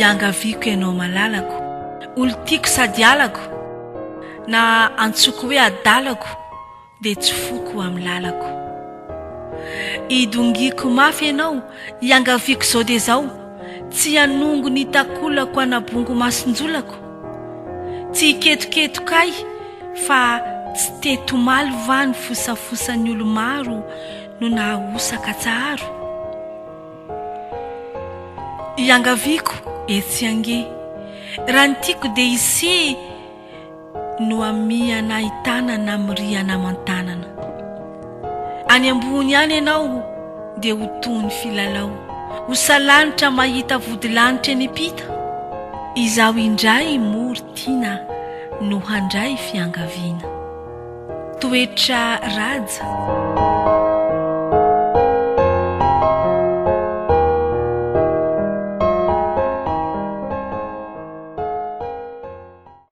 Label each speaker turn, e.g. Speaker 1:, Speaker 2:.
Speaker 1: iangaviako ianao malalako, olo tiako sady alako, na antsoko hoe adalako dia tsy foko amin'ny lalako. Idongiako mafy ianao, iangaviako izao dia izao, tsy hanongo ny takolako anabongo masinjolako, tsy hiketoketokay fa tsy tetomaly va ny fosafosan'ny olo maro no nahosaka tsaro. Iangaviako etsy ange, raha ny tiako dia isy no amiana ahitana na miriana aman-tanana. Any ambony any ianao dia ho toy ny filalao, ho salanitra mahita vodilanitra eny ampita. Izaho indray mory tiana no handray fiangaviana. Toetra raja.